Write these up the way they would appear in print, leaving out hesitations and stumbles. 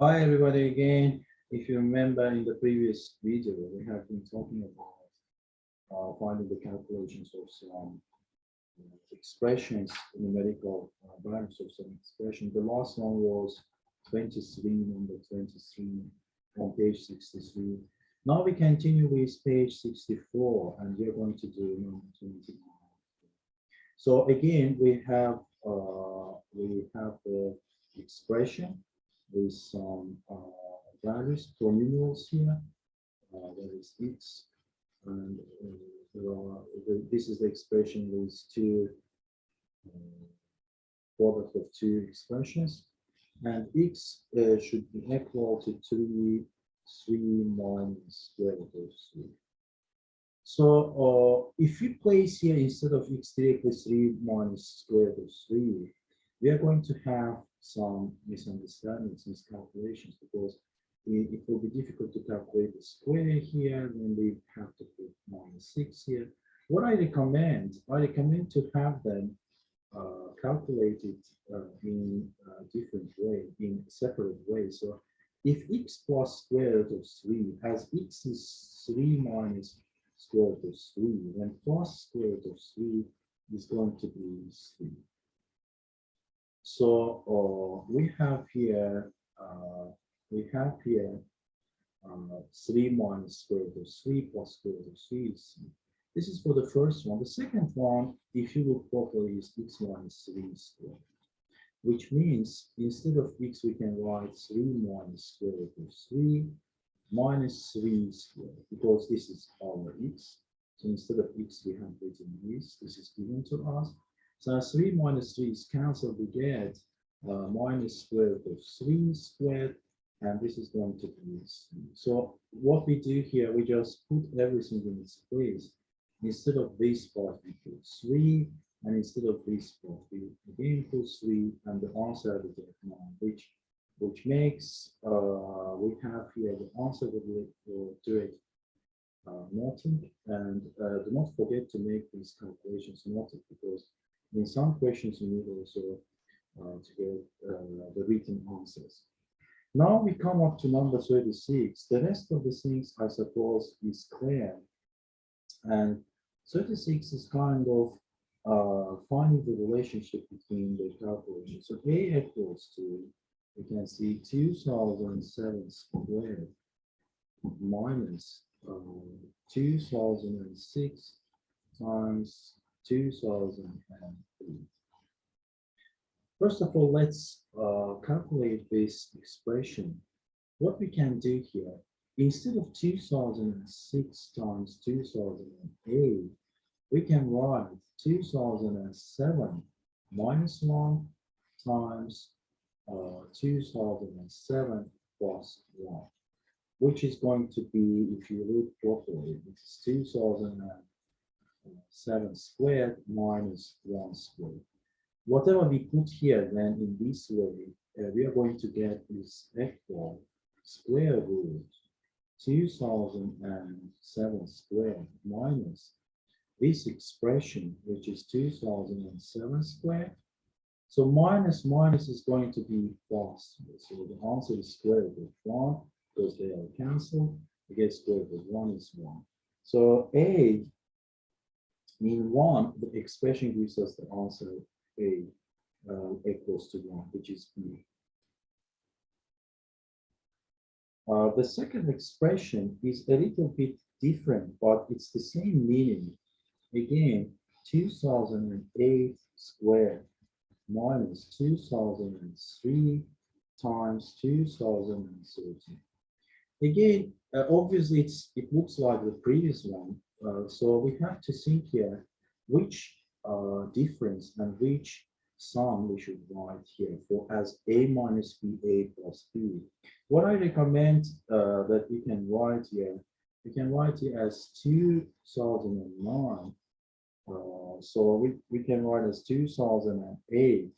Hi everybody again. If you remember in the previous video, we have been talking about finding the calculations of some expressions, numerical values of some expression. The last one was 23, number 23 on page 63. Now we continue with page 64 and we are going to do number 29. So again, we have the expression with some values, polynomials here. There is x, and this is the expression with two product of two expressions, and x should be equal to 3 minus square root of 3. So if we place here instead of x directly 3 minus square root of 3, we are going to have some misunderstandings, miscalculations, because it will be difficult to calculate the square here, then we have to put -6 here. What I recommend to have them calculated in a different way, in a separate way. So if x plus square root of 3, as x is 3 minus square root of 3, then plus square root of 3 is going to be 3. So we have here 3 minus square root of 3 plus square root of 3 is 3. This is for the first one. The second one, if you look properly, is x minus 3 squared, which means instead of x, we can write 3 minus square root of 3 minus 3 squared, because this is our x. So instead of x, we have written this. This is given to us. So as 3 minus 3 is cancelled, we get minus square root of 3 squared, and this is going to be 3. So what we do here, we just put everything in its place. Instead of this part, we put 3, and instead of this part, we again put 3, and the answer we get 9, which makes we have here the answer will do it noting, and do not forget to make these calculations noted, because in some questions you need also to get the written answers. Now we come up to number 36. The rest of the things, I suppose, is clear, and 36 is kind of finding the relationship between the calculations. So a equals to, we can see 2007 squared minus 2006 times 2003. First of all, let's calculate this expression. What we can do here, instead of 2006 times 2008, we can write 2007 minus 1 times 2007 plus 1, which is going to be, if you look properly, it's 2007 squared minus 1 squared. Whatever we put here, then in this way, we are going to get this equal square root 2007 squared minus this expression, which is 2007 squared. So minus is going to be plus. So the answer is square root of 1, because they are cancelled. I guess square root of 1 is 1. So a in 1, the expression gives us the answer a equals to 1, which is b. The second expression is a little bit different, but it's the same meaning. Again, 2008 squared minus 2003 times 2013. Again, obviously it looks like the previous one, so we have to think here which difference and which sum we should write here for as a minus b, a plus b. What I recommend that we can write here, as 2009. So we can write as 2008,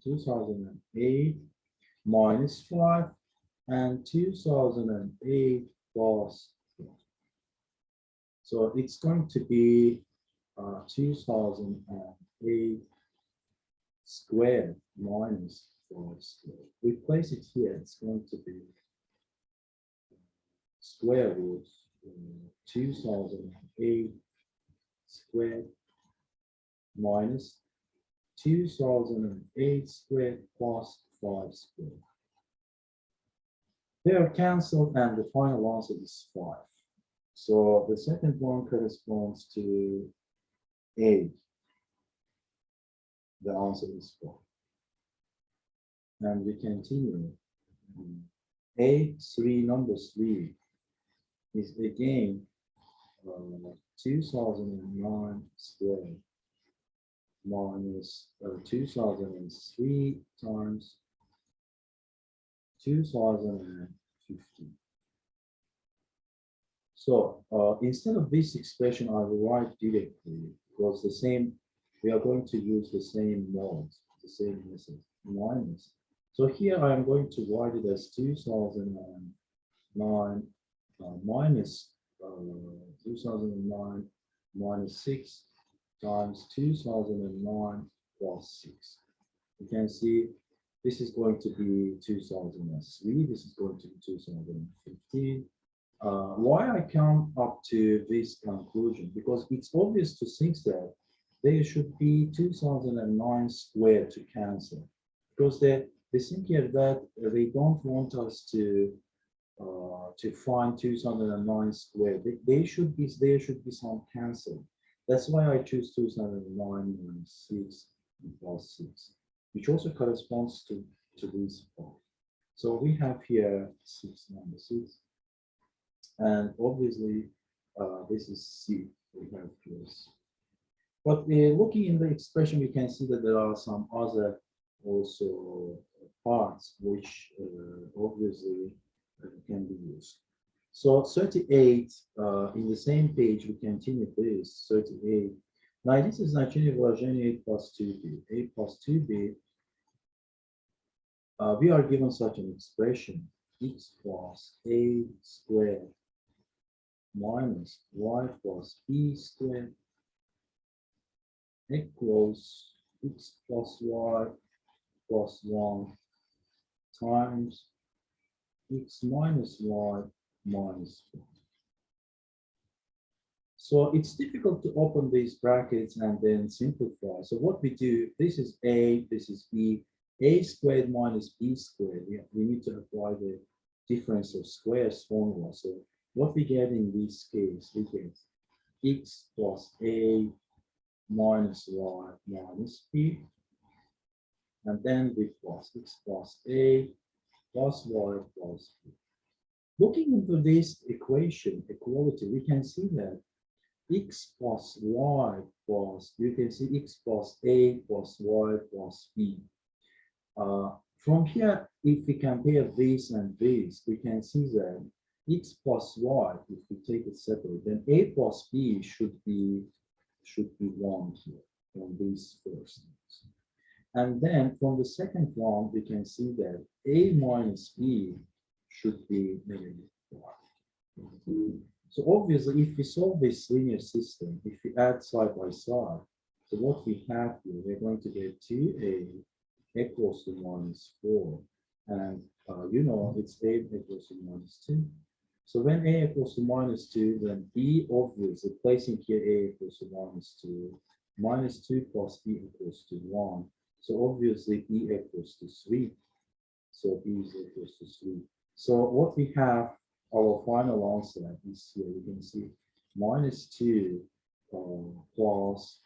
2008 minus 5 and 2008 plus 5. So it's going to be 2008 squared minus 4 squared, we place it here, it's going to be square root 2008 squared minus 2008 squared plus 5 squared. They are cancelled and the final answer is 5. So the second one corresponds to A. The answer is 4. And we continue. A3, number 3 is again 2009 squared minus 2003 times 2015. So instead of this expression, I will write directly because we are going to use the same mode, the same method, minus. So here I am going to write it as 2009 minus 2009 minus 6 times 2009 plus 6. You can see this is going to be 2003, this is going to be 2015. Why I come up to this conclusion? Because it's obvious to think that there should be 2009 squared to cancel. Because they think here that they don't want us to find 2009 squared. There should be some cancel. That's why I choose 2009 minus 6 plus 6, which also corresponds to this part. So we have here 6 number 6. And obviously, this is C. We have this. But looking in the expression, we can see that there are some other also parts which obviously can be used. So 38, in the same page, we continue this, 38. Now this is actually Virginia 8 plus 2b. 8 plus 2b, we are given such an expression, x plus a squared minus y plus b squared equals x plus y plus 1 times x minus y minus 1. So it's difficult to open these brackets and then simplify. So what we do, this is a, this is b, a squared minus b squared. We need to apply the difference of squares formula. So what we get in this case, we get x plus a minus y minus b, and then we plus x plus a plus y plus b. Looking into this equation, equality, we can see that x plus y plus, you can see x plus a plus y plus b. From here, if we compare this and this, we can see that x plus y, if we take it separate, then a plus b should be 1 here from this first. And then from the second one, we can see that a minus b should be negative 1. So obviously, if we solve this linear system, if we add side by side, so what we have here, we're going to get 2a equals to minus 4. And you know, it's a equals to minus 2. So when a equals to minus 2, then b obviously, placing here a equals to minus 2, minus 2 plus b equals to 1. So obviously, b equals to 3. So b is equals to 3. So what we have, our final answer is here. You can see minus 2 plus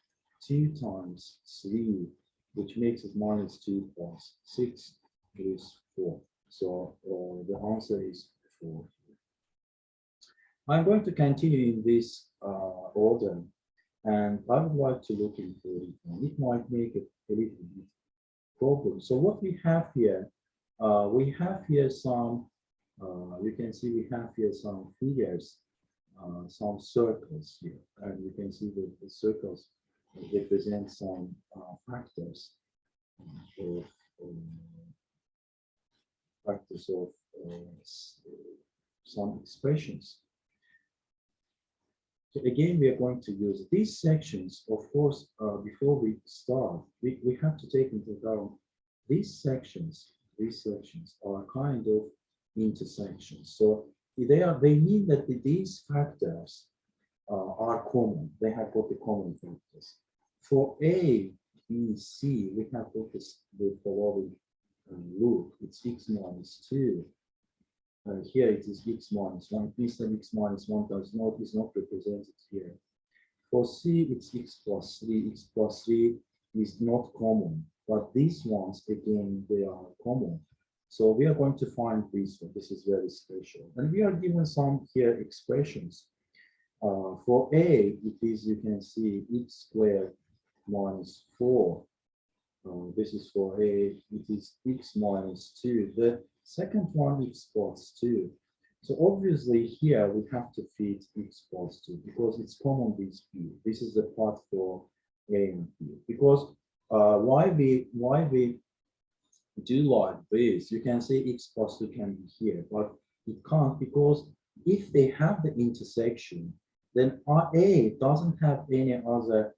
2 times 3, which makes it minus 2 plus 6 is 4. So the answer is 4. I'm going to continue in this order, and I would like to look into it. It might make it a little bit problem. So what we have here some, you can see we have here some figures, some circles here, and you can see that the circles represent some factors of some expressions. So again, we are going to use these sections. Of course, before we start, we have to take into account these sections these sections are kind of intersections. So they mean that these factors are common. They have got the common factors. For A, B, C, we have got the following loop. It's x minus 2. Here it is x minus 1. Please that x minus 1 is not represented here. For C, it's x plus 3. X plus 3 is not common, but these ones, again, they are common. So we are going to find this one. This is very special. And we are given some here expressions. For A, it is, you can see, x squared minus 4. This is for A, it is x minus 2. The second one, x plus 2. So obviously here we have to fit x plus 2 because it's common with B. This is the part for A and B. Because why we do like this, you can say x plus 2 can be here, but it can't because if they have the intersection, then A doesn't have any other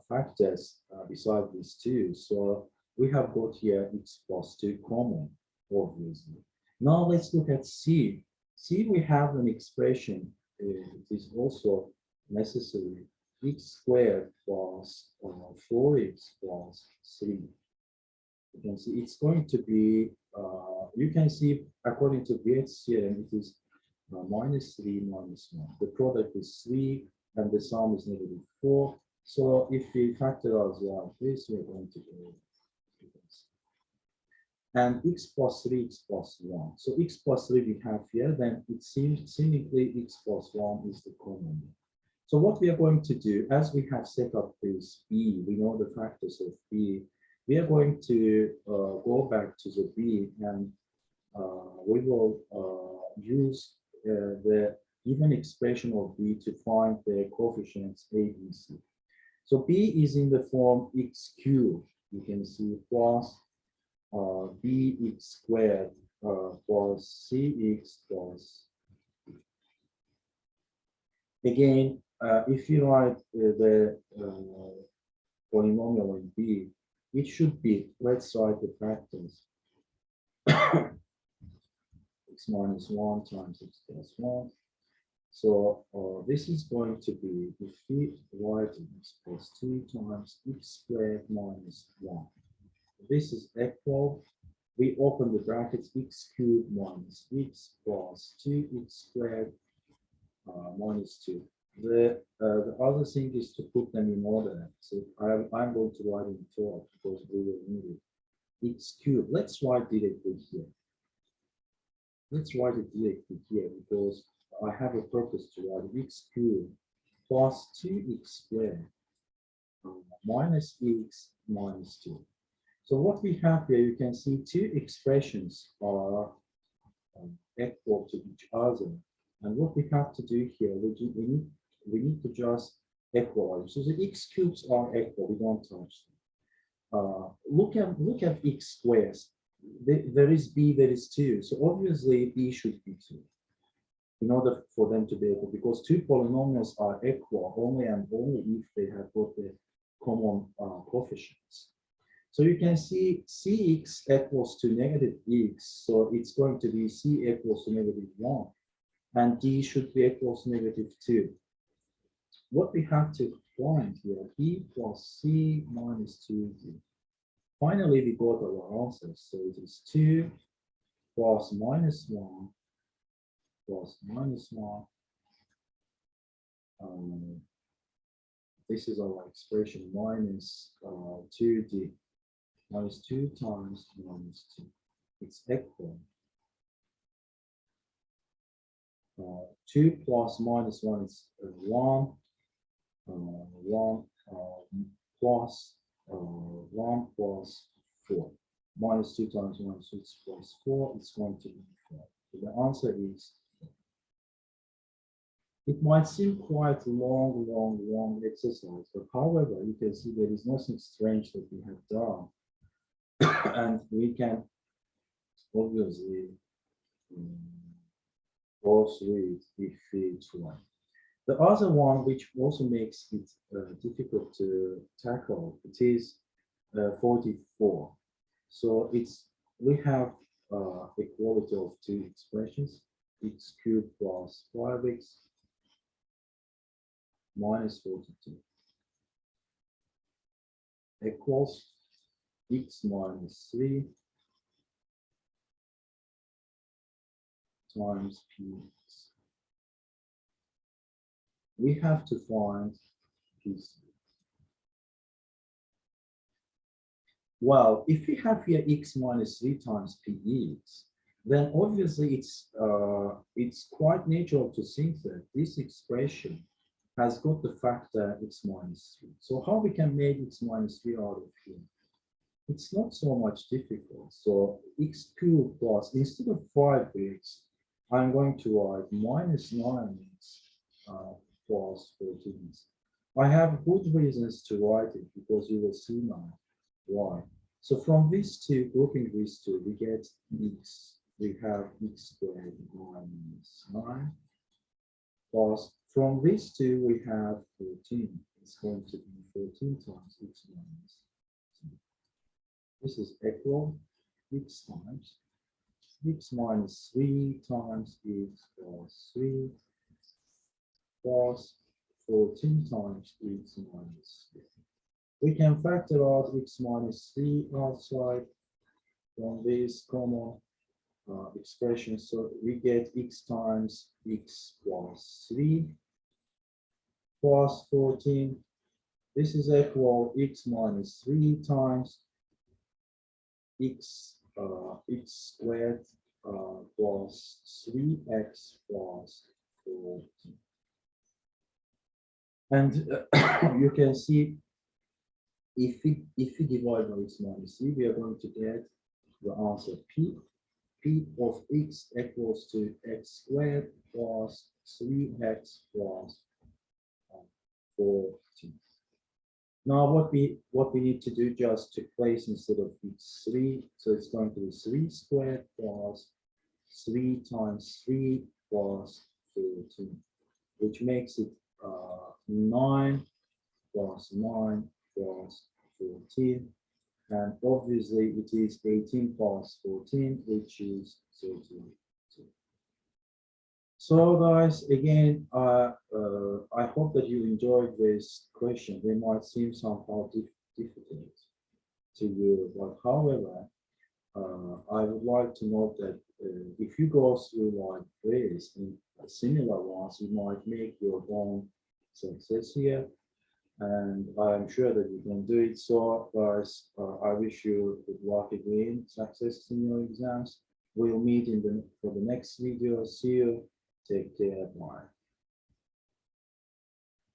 factors besides these two. So we have got here x plus 2 common, obviously. Now let's look at C. C, we have an expression. It is also necessary. X squared plus 4x plus 3. You can see it's going to be, you can see according to Gates theorem, it is minus 3 minus 1. The product is 3 and the sum is negative 4. So if we factorize like this, we're going to go this. And x plus 3, x plus 1. So x plus 3 we have here, then it seems seemingly x plus 1 is the common. So what we are going to do, as we have set up this B, we know the factors of B, we are going to go back to the B and we will use the given expression of B to find the coefficients A, B, C. So B is in the form x cubed, you can see, plus bx squared plus cx plus. Again, if you write the polynomial in B, it should be, let's write the factors. X minus 1 times x plus 1. So this is going to be, if we write x plus 2 times x squared minus 1. This is equal. We open the brackets, x cubed minus x plus 2x squared minus 2. The other thing is to put them in order. So I'm going to write in 12 because we will need it. X cubed. Let's write directly here. Let's write it directly here because I have a purpose to write x cubed plus 2x squared minus x minus 2. So what we have here, you can see two expressions are equal to each other. And what we have to do here, we need to just equalize. So the x cubes are equal, we don't touch them. Look at x squares. There is b, there is 2. So obviously b should be 2 in order for them to be equal, because two polynomials are equal only and only if they have got the common coefficients. So you can see cx equals to negative x, so it's going to be c equals to negative 1, and d should be equals to negative 2. What we have to find here, b plus c minus 2d. Finally, we got our answers. So it is 2 plus minus 1 plus minus 1. This is our expression minus 2d. Minus 2 times minus 2. It's equal. 2 plus minus 1 is 1. 1 plus 1 plus 4. Minus 2 times minus 6 plus 4 is going to be 4. So the answer is, it might seem quite a long exercise, but however, you can see there is nothing strange that we have done. And we can obviously go through it if we try. The other one, which also makes it difficult to tackle, it is 44. So it's We have equality of two expressions, x cubed plus 5x minus 42 equals x minus 3 times px. We have to find px. Well, if we have here x minus 3 times px, then obviously it's quite natural to think that this expression has got the factor x minus 3. So how we can make x minus 3 out of here? It's not so much difficult. So x cubed plus, instead of 5x, I'm going to write minus 9x plus 14. I have good reasons to write it because you will see now why. So from these two, grouping these two, we get x. We have x squared minus 9 plus, from these two, we have 14. It's going to be 14 times x minus 2. This is equal x times x minus 3 times x plus 3 plus 14 times x minus 3. We can factor out x minus 3 outside from this common expression. So we get x times x plus 3 plus 14. This is equal x minus 3 times x squared plus 3x plus 14. And you can see if we divide by x minus 3, we are going to get the answer p of x equals to x squared plus 3x plus 14. Now what we need to do just to place instead of x3, so it's going to be 3 squared plus 3 times 3 plus 14, which makes it 9 plus 9 plus 14. And obviously it is 18 plus 14, which is 32. So guys, again, I hope that you enjoyed this question. They might seem somehow difficult to you, but however, I would like to note that if you go through like this and similar ones, you might make your own success here. And I'm sure that you can do it. So guys, I wish you good luck again, success in your exams. We'll meet for the next video. See you. Take care. Bye.